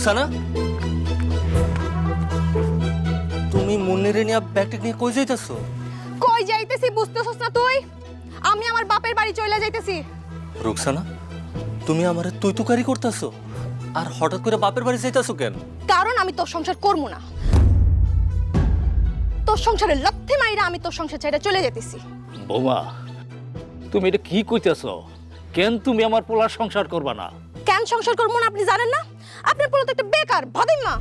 রুকসানা, তুমি মুন্নিরে নিয়ে ব্যাগটা নিয়ে কই যাইতেছো? কই যাইতেছি বুঝতেছস না তুই? আমি আমার বাপের বাড়ি চলে যাইতেছি। রুকসানা, তুমি আমারে তুই তুকারি করতেছো আর হঠাৎ করে বাপের বাড়ি যাইতেছো কেন? কারণ আমি তোর সংসার করব না। তোর সংসারে লক্ষ্যে মাইরা আমি তোর সংসার ছেড়ে চলে যেতেছি। বৌমা, তুমি এটা কি কইতেছ? কেন তুমি আমার পোলার সংসার করবা না? কেন সংসার করবো না আপনি জানেন না? আপনার পোলা তো একটা বেকার ভাদিমা।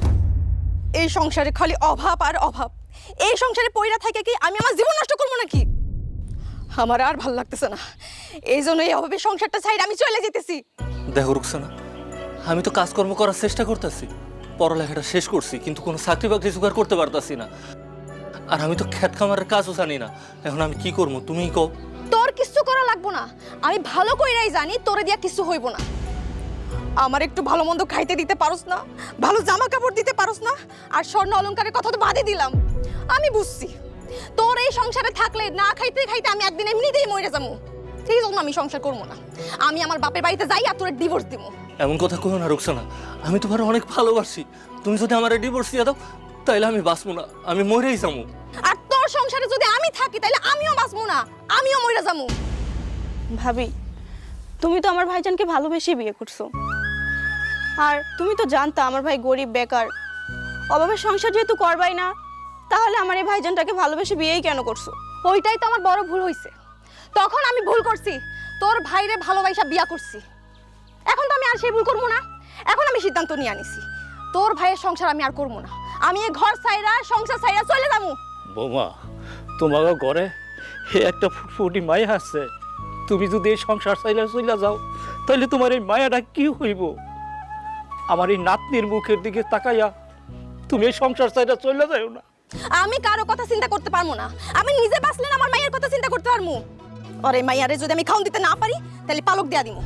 এই সংসারে খালি অভাব আর অভাব। এই সংসারে পয়রা থাকে কি আমি আমার জীবন নষ্ট করবো নাকি? আমার আর ভাল লাগতেছে না, এই জন্য এই অভাবের সংসারটা ছাইড়ে আমি চলে যেতেছি। দেখো রুকসানা, আমি তো কাজকর্ম করার চেষ্টা করতেছি, পড়ালেখাটা শেষ করছি, কিন্তু কোনো চাকরি বাকরি জোগাড় করতে পারতাছি না। আর আমি তো খেত খামারের কাজও জানি না। এখন আমি কি করবো তুমিই কও। তোর কিছু করা লাগবো না, আমি ভালো কইরাই জানি তোরে দিয়া কিছু হইব না। আমার একটু ভালো মন্দ খাইতে দিতে পারোস না, ভালো জামা কাপড় দিতে পারোস না, আর স্বর্ণ অলংকারের কথা তো বাদই দিলাম। আমি বুঝছি তোর এই সংসারে থাকলে না খাইতে খাইতে আমি একদিন এমনিতেই মরে যাবো। সেই জন্য আমি সংসার করবো না। আমি আমার বাপের বাড়িতে যাই আর তোর ডিভোর্স দিব। এমন কথা কইও না রুকসানা, আমি তোমার অনেক ভালোবাসি। তুমি যদি আমার ডিভোর্স দিয়ে দাও তাইলে আমি বাঁচবো না, আমি মরেই যাবো। আর তোর সংসারে যদি আমি থাকি তাহলে আমিও বাঁচবো না, আমিও মরে যাবো। ভাবি, তুমি তো আমার ভাইজানকে ভালোবেসে বিয়ে করছো, আর তুমি তো জানতা আমার ভাই গরিব বেকার, অভাবের সংসার যেহেতু করবাই না, তাহলে আমার এই ভাইজানটাকে ভালোবেসে বিয়েই কেন করছো? ওইটাই তো আমার বড় ভুল হয়েছে। তখন আমি ভুল করছি, তোর ভাইরে ভালোবাসা বিয়া করছি। এখন তো আমি আর সেই ভুল করবো না। এখন আমি সিদ্ধান্ত নিয়ে আনিছি, তোর ভাইয়ের সংসার আমি আর করবো না। আমি এই ঘর ছাইরা সংসার ছাইরা চলে যাবো। বৌমা, তোমার ঘরে হে একটা ফুটফুটি মায়া আছে। তুমি যদি এই সংসার চাইলে চলে যাও, তাহলে তোমার এই মায়াটা কি হইব? আমার এই নাতনির মুখের দিকে তাকাইয়া তুমি এই সংসার চাইলে চলে যাও না। আমি কারো কথা চিন্তা করতে পারবো না। আমি নিজে বাঁচলে না আমার মায়ের কথা চিন্তা করতে পারবো। আর এই মাইয়ারে যদি আমি খাওন দিতে না পারি তাহলে পালক দেয়া দিমু।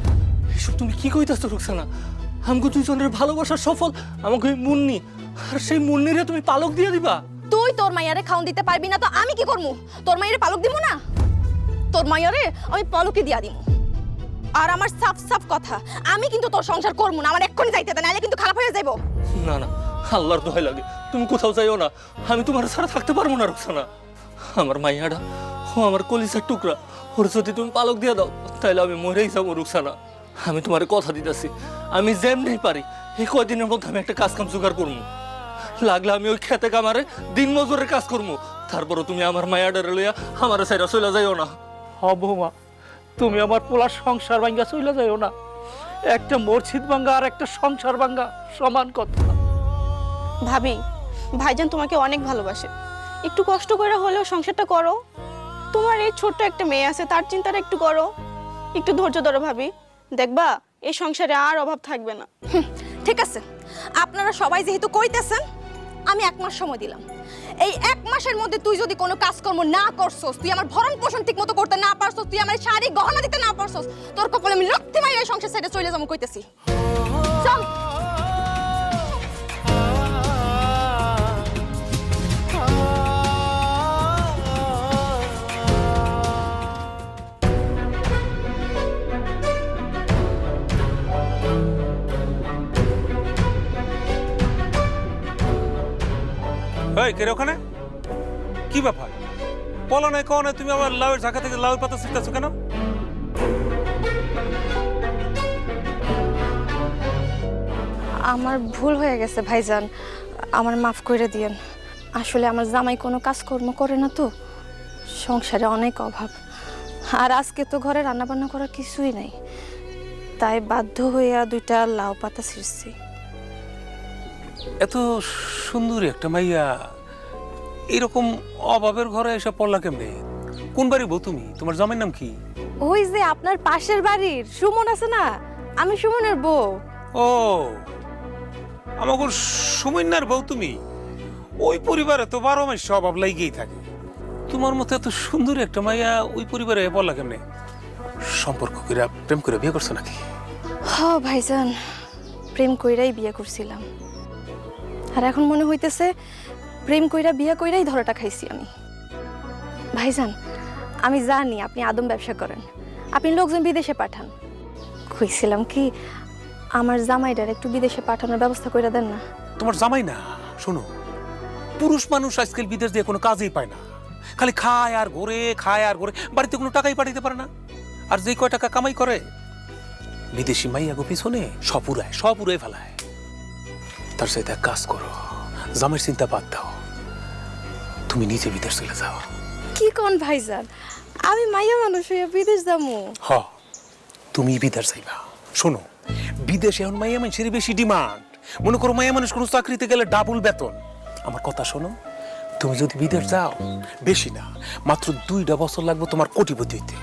এসব তুমি কি কইতাছো রুকসানা? আমাকে দুইজনের ভালোবাসার সফল আমাকে ওই মুন্নি, আর সেই মুন্নিরে তুমি পালক দিয়ে দিবা? তুই তোর মাইয়ারে খাওন দিতে পারবি না তো আমি কি করবো? তোর মাইয়ারে পালক দিমু না? তোর মাইয়ারে আমি পালকে দিয়া দিমু। আর আমার সাফ সাফ কথা, আমি কিন্তু তোর সংসার করবো না। আমার এক্ষুনি যাইতে দে, নাইলে কিন্তু খারাপ হয়ে যাইবো। না না, আল্লাহর দোহাই লাগে, তুমি কোথাও যাইও না। আমি তোমার ছাড়া থাকতে পারবো না রুকসানা। আমার মাইয়াটা ও আমার কলিজার টুকরা, ওর যদি তুমি পালক দিয়ে দাও তাহলে আমি মরেই যাবো রুকসানা। আমি তোমার কথা দিতেছি, আমি যেমনি পারি এই কয়দিনের মধ্যে আমি একটা কাজ কাম জোগাড় করবো। লাগলে আমি ওই খেতে কামারে দিন মজুরের কাজ করবো। তারপরও তুমি আমার মায়াডারে লইয়া আমার সাইডা চলে যাইও না। হ বৌমা, তুমি আমার পোলার সংসার ভাঙ্গা চলে যাও না। একটা মসজিদ ভাঙ্গা আর একটা সংসার ভাঙ্গা সমান কথা। ভাবি, ভাইজান তোমাকে অনেক ভালোবাসে, একটু কষ্ট করে হলেও সংসারটা করো। তোমার এই ছোট্ট একটা মেয়ে আছে, তার চিন্তাটা একটু করো। একটু ধৈর্য ধরো ভাবি, দেখবা এই সংসারে আর অভাব থাকবে না। ঠিক আছে, আপনারা সবাই যেহেতু কইতেছেন, আমি 1 মাস সময় দিলাম। এই 1 মাসের মধ্যে তুই যদি কোনো কাজকর্ম না করছস, তুই আমার ভরণ পোষণ ঠিক মতো করতে না পারছস, তুই আমার শাড়ি গহনা দিতে না পারছস, তোর কপালে আমি লক্ষ্মী মাইরা সংসার ছেড়ে চলে যাবো কইতেছি। চল। এই কে রে ওখানে? কি ব্যাপার? বলো নাই কও না তুমি আবার লাউয়ের ঝাঁকা থেকে লাউয়ের পাতা ছিটতেছো কেন? আমার ভুল হয়ে গেছে ভাইজান, আমার মাফ করে দিয়েন। আসলে আমার জামাই কোনো কাজকর্ম করে না তো, সংসারে অনেক অভাব। আর আজকে তো ঘরে রান্নাবান্না করা কিছুই নাই, তাই বাধ্য হইয়া 2টা লাউ পাতা ছিঁড়ছি। এত সুন্দরী একটা মাইয়া এরকম অভাবের ঘরে এসে পড়লা কেমনে? কোন বাড়ি বউ তুমি? তোমার জামাইয়ের নাম কি? ওই যে আপনার পাশের বাড়ির সুমন আছে না, আমি সুমনের বউ। ও, আমাকে সুমিন্নার বউ তুমি? ওই পরিবারে তো 12 মাস অভাব লাগিয়েই থাকে। তোমার মতো এত সুন্দরী একটা মাইয়া ওই পরিবারে পড়লা কেমনে? সম্পর্ক করে প্রেম করে বিয়ে করছো নাকি? হ্যাঁ ভাইজান, প্রেম কইরাই বিয়ে করছিলাম। আর এখন মনে হইতেছে প্রেম কইরা বিয়ে কইরাই ধরাটা খাইছি আমি। ভাইজান, আমি জানি আপনি আদম ব্যবসা করেন, আপনি লোকজন বিদেশে পাঠান। কইছিলাম কি, আমার জামাইটার একটু বিদেশে পাঠানোর ব্যবস্থা করে দেন না। তোমার জামাই না, শোনো, পুরুষ মানুষ আজকাল বিদেশ দিয়ে কোনো কাজই পায় না, খালি খায় আর ঘোরে, খায় আর ঘোরে, বাড়িতে কোনো টাকাই পাঠাইতে পারে না। আর যে কয় টাকা কামাই করে বিদেশি মাইয়াগো পিছনে সব উড়ায় ফেলায়। তার সাথে এক কাজ করো, জামাইয়ের চিন্তা বাদ দাও, তুমি নিজে বিদেশ চলে যাও। কি কোন ভাইজান, আমি মাইয়া মানুষ হইয়া বিদেশ যাবো? হ, তুমি বিদেশ যাইবা। শোনো, বিদেশে এখন মাইয়া মানুষের বেশি ডিমান্ড। মনে করো মাইয়া মানুষ কোনো চাকরিতে গেলে ডাবল বেতন। আমার কথা শোনো, তুমি যদি বিদেশ যাও, বেশি না, মাত্র 2টা বছর লাগবে তোমার কোটিপতি হইতে।